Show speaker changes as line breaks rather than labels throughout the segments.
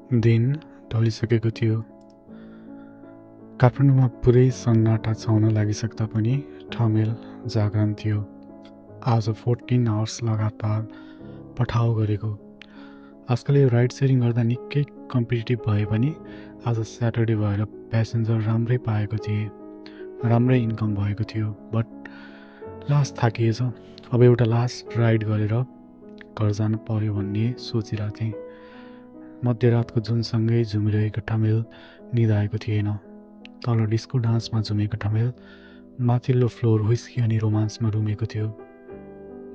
दिन ढलिसकेको थियो। काठमाडौँमा पुरै सन्नाटा छाउन लागिसक्दा पनि ठमेल जागरण थियो। आज 14 आवर्स लगातार पठाउ गरेको। आजकल यो राइड सेयरिङ गर्दा निकै कम्पिटिटिभ भए पनि आज स्याटरडे भएर प्यासेन्जर राम्रै पाएको थिएँ। राम्रै इन्कम भएको थियो। बट लास्ट थाकिएछ। अब एउटा लास्ट राइड गरेर घर जानु पर्यो भन्ने सोचिरहेको थिएँ। मध्यरातको जुनसँगै झुमिरहेको ठमेल निदाएको थिएन। तल डिस्को डान्समा झुमेको ठमेल माथिल्लो फ्लोर हुइस्की अनि रोमान्समा रुमेको थियो।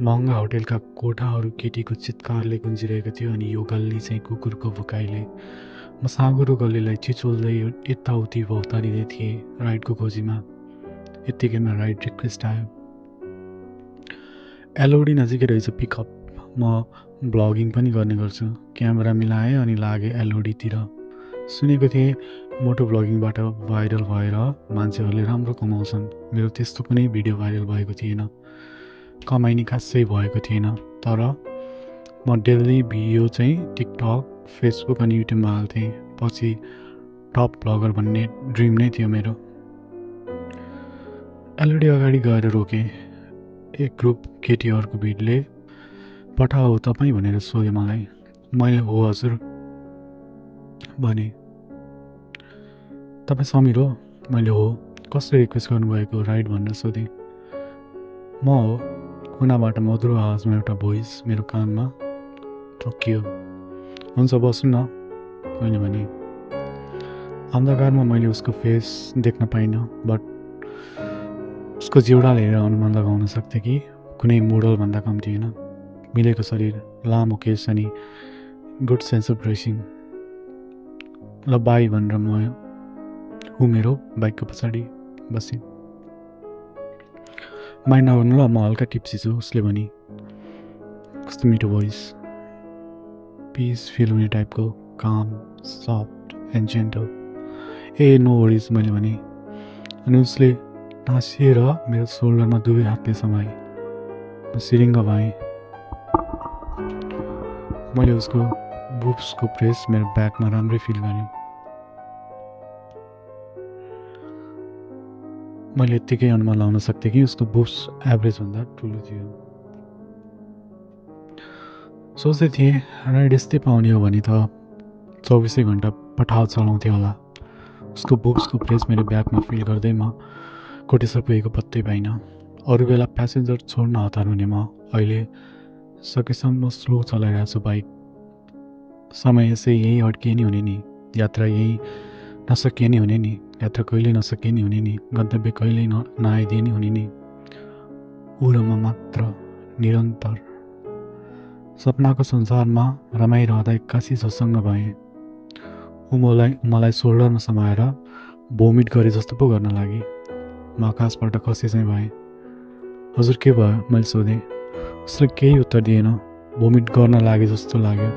महँगा होटेलका कोठाहरू केटीको चित्कारले गुन्जिरहेको थियो अनि यो गल्ली चाहिँ कुकुरको भुकाइले। म साँगुरो गल्लीलाई चिचोल्दै यताउति भौतारिँदै थिएँ राइडको खोजीमा। यत्तिकैमा राइड रिक्वेस्ट आयो। एलओडी नजिकै रहेछ पिकअप। म ब्लगिङ पनि गर्ने गर्छु। क्यामेरा मिलाएँ अनि लागेँ एलओडीतिर। सुनेको थिएँ मोटो ब्लगिङबाट भाइरल भएर मान्छेहरूले राम्रो कमाउँछन्। मेरो त्यस्तो कुनै भिडियो भाइरल भएको थिएन। कमाइनी खासै भएको थिएन। तर म डेली भिडियो चाहिँ टिकटक, फेसबुक अनि युट्युबमा हाल्थेँ। पछि टप ब्लगर भन्ने ड्रिम नै थियो मेरो। एलओडी अगाडि गएर रोकेँ। एक ग्रुप केटीहरूको भिडले पठाऊ तपाईँ भनेर सोध्यो मलाई। मैले हो हजुर भने। तपाईँ समीर हो? मैले हो। कसले रिक्वेस्ट गर्नुभएको राइड भनेर सोधेँ। म हो। कुनाबाट मधुरो आवाजमा एउटा भोइस मेरो कानमा ठोक्कियो। हुन्छ बस्नु न मैले भने। अन्धकारमा मैले उसको फेस देख्न पाइनँ। बट उसको जिउडाल हेरेर अनुमान लगाउन सक्थेँ कि कुनै मोडलभन्दा कम थिएन। मिलेको शरीर, लामो केस अनि गुड सेन्स अफ ड्रेसिङ। ल बाई भनेर ऊ मेरो बाइकको पछाडि बसेँ। माइन्ड नगर्नु ल, म हल्का टिप्सी छु उसले भनी। कस्तो मिठो भोइस, पिस फिल हुने टाइपको, काम, सफ्ट एन्ड जेन्टल। ए नो वरिज मैले भने। अनि उसले टाँसिएर मेरो सोल्डरमा दुवै हातले समाए। म सिरिङ्ग भएँ। मैले उसको बुब्सको प्रेस मेरो ब्याकमा राम्रै फिल गरेँ। मैले यत्तिकै अनुमान लगाउन सक्थेँ कि उसको बुब्स एभरेजभन्दा ठुलो थियो। सोच्दै थिएँ राइड यस्तै पाउने हो भने त 24 घन्टा पठाउ चलाउँथेँ होला। उसको बुब्सको प्रेस मेरो ब्याकमा फिल गर्दै म कोटेश्वर पुगेको पत्तै पाइनँ। अरू बेला प्यासेन्जर छोड्न हतार हुने म अहिले सकेसम्म स्लो चलाइरहेको छु बाइक। समय यसै यहीँ अड्किए नि हुने नि, यात्रा यहीँ नसकिए नि हुने नि, यात्रा कहिल्यै नसकिए नि हुने नि, गन्तव्य कहिल्यै नआइदिए नि हुने नि। ऊ र म मात्र निरन्तर सपनाको संसारमा रमाइरहँदा एक्कासी झसङ्ग भएँ। ऊ मलाई सोल्डरमा समाएर भोमिट गरे जस्तो पो गर्न लागि। म आकाशबाट खसे चाहिँ भएँ। हजुर के भयो मैले सोधेँ। उसले केही उत्तर दिएन। भोमिट गर्न लागे जस्तो लाग्यो।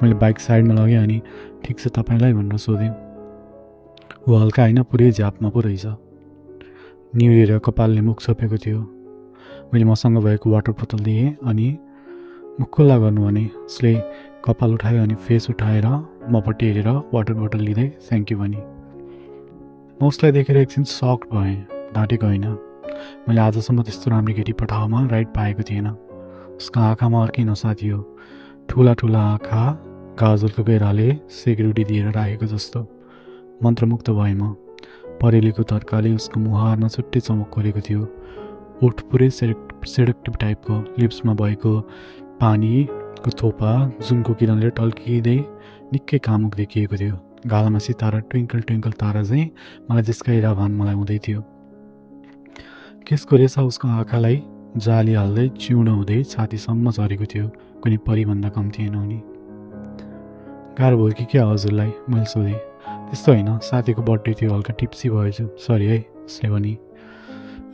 मैले बाइक साइडमा लगेँ अनि ठिक छ तपाईँलाई भनेर सोधेँ। ऊ हल्का होइन पुरै झ्यापमा पो रहेछ। निहुरेर कपालले मुख छोपेको थियो। मैले मसँग भएको वाटर बोतल दिएँ अनि मुख खुल्ला गर्नु भने उसले कपाल उठायो अनि फेस उठाएर मपट्टि हेरेर वाटर बोतल लिँदै थ्याङ्क यू भने। म उसलाई देखेर एकछिन सक्ड भएँ, ढाँटेको होइन। मैले आजसम्म त्यस्तो राम्रो केटी पठाउमा राइड पाएको थिएन। उसको आँखामा अर्कै नसा थियो। ठुला ठुला आँखा गाजरको घेराले सेक्युरिटी दिएर राखेको जस्तो। मन्त्रमुग्ध भएँ म। परेलीको तर्काले उसको मुहारमा छुट्टै चमक खोलेको थियो। ओठ पुरै सेडक्टिभ टाइपको, लिप्समा भएको पानीको थोपा जुनको किरणले टल्किँदै निकै कामुक देखिएको थियो। गालामा सितारा ट्विङ्कल ट्विङ्कल तारा चाहिँ मलाई जिस्काइरह भान मलाई हुँदै थियो। केसको रेसा उसको आँखालाई जाली हाल्दै चिउँडो हुँदै छातीसम्म झरेको थियो। कुनै परीभन्दा कम थिएन उनी। गाह्रो भयो कि क्या हजुरलाई मैले सोधेँ। त्यस्तो होइन, साथीको बर्थडे थियो, हल्का टिप्सी भएछु, सरी है उसले भनी।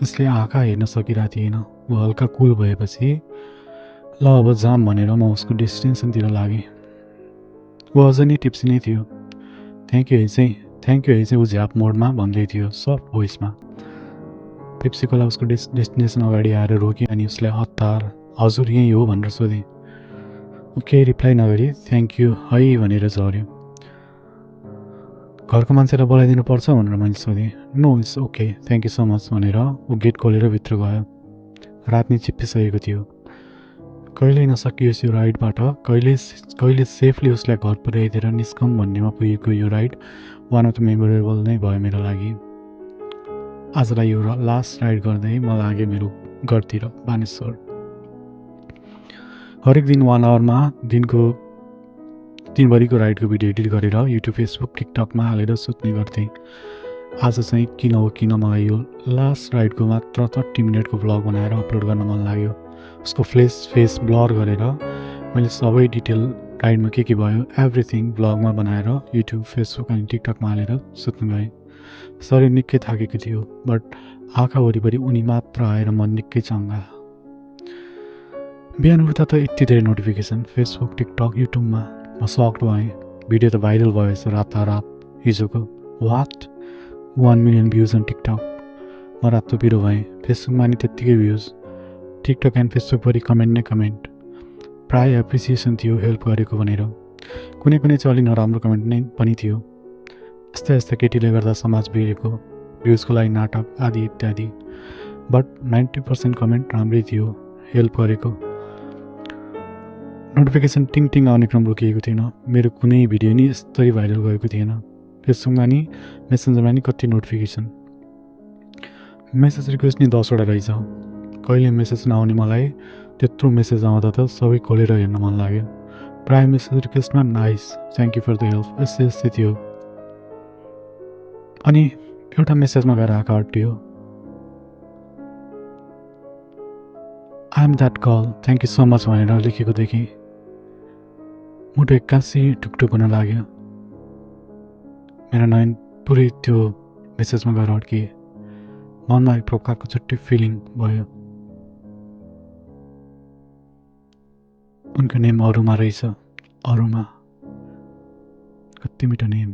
उसले आँखा हेर्न सकिरहेको थिएन। ऊ हल्का कुल भएपछि ल अब जाम भनेर म उसको डेस्टिनेसनतिर लागेँ। ऊ अझ नै टिप्सी नै थियो। थ्याङ्क यू है चाहिँ ऊ झ्याप मोडमा भन्दै थियो सफ्ट भोइसमा। पेप्सी कोला उसको डेस्टिनेसन अगाडि आएर रोक्यो अनि उसले हतार हजुर यहीँ हो भनेर सोधेँ। ऊ केही रिप्लाई नगरी थ्याङ्क यू है भनेर झऱ्यो। घरको मान्छेलाई बोलाइदिनु पर्छ भनेर मैले सोधेँ। No it's okay, thank you so much भनेर ऊ गेट खोलेर भित्र गयो। रात नै चिप्पिसकेको थियो। कहिले नसकियोस् यो राइडबाट, कहिले सेफली उसलाई घर पुर्याइदिएर निस्कौँ भन्नेमा पुगेको यो ride one of the memorable नै भयो मेरो लागि। आजलाई यो लास्ट राइड गर्दै म लागेँ मेरो घरतिर बानेश्वर। हरेक दिन 1 आवरमा दिनभरिको राइडको भिडियो एडिट गरेर युट्युब, फेसबुक, टिकटकमा हालेर सुत्ने गर्थेँ। आज चाहिँ किन हो किन मलाई यो लास्ट राइडको मात्र 30 मिनटको भ्लग बनाएर अपलोड गर्न मन लाग्यो। उसको फेस ब्लर गरेर मैले सबै डिटेल राइडमा के भयो एभ्रिथिङ भ्लगमा बनाएर युट्युब, फेसबुक अनि टिकटकमा हालेर सुत्नु गएँ। शरीर निकै थाकेको थियो, बट आँखा वरिपरि उनी मात्र आएर मन निकै चङ्गा। बिहान उठ्दा त यति धेरै नोटिफिकेसन फेसबुक, टिकटक, युट्युबमा। म सक्ड भएँ। भिडियो त भाइरल भएछ रातारात हिजोको। What 1 million views on TikTok. म रातो पिरो भएँ। फेसबुकमा नि त्यत्तिकै भ्युज। टिकटक एन्ड फेसबुकभरि कमेन्ट नै कमेन्ट। प्राय एप्रिसिएसन थियो हेल्प गरेको भनेर। कुनै चाहिँ अलि नराम्रो कमेन्ट नै पनि थियो। यस्ता केटीले गर्दा समाज बिग्रेको, भ्युजको लागि नाटक आदि इत्यादि। बट 90% कमेन्ट राम्रै थियो, हेल्प गरेको। नोटिफिकेसन टिङ आउने क्रम रोकिएको थिएन। मेरो कुनै भिडियो नि यस्तै भाइरल गएको थिएन। फेसबुकमा नि मेसेन्जरमा नि कति नोटिफिकेसन। मेसेज रिक्वेस्ट नि 10 वटा रहेछ। कहिले मेसेज नआउने मलाई त्यत्रो मेसेज आउँदा त सबै खोलेर हेर्न मन लाग्यो। प्राय मेसेज रिक्वेस्टमा nice, thank you for the help यस्तै थियो। अनि एउटा मेसेजमा गएर आँखा अट्टियो। I am that girl, thank you so much भनेर लेखेको देखेँ। मुटु एक्कासी टुकटुक हुन लाग्यो। मेरो नयन पुरै त्यो मेसेजमा गएर अड्किए। मनमा एक प्रकारको छुट्टै फिलिङ भयो। उनको नेम अरुमा रहेछ। अरुमा, कति मिठो नेम।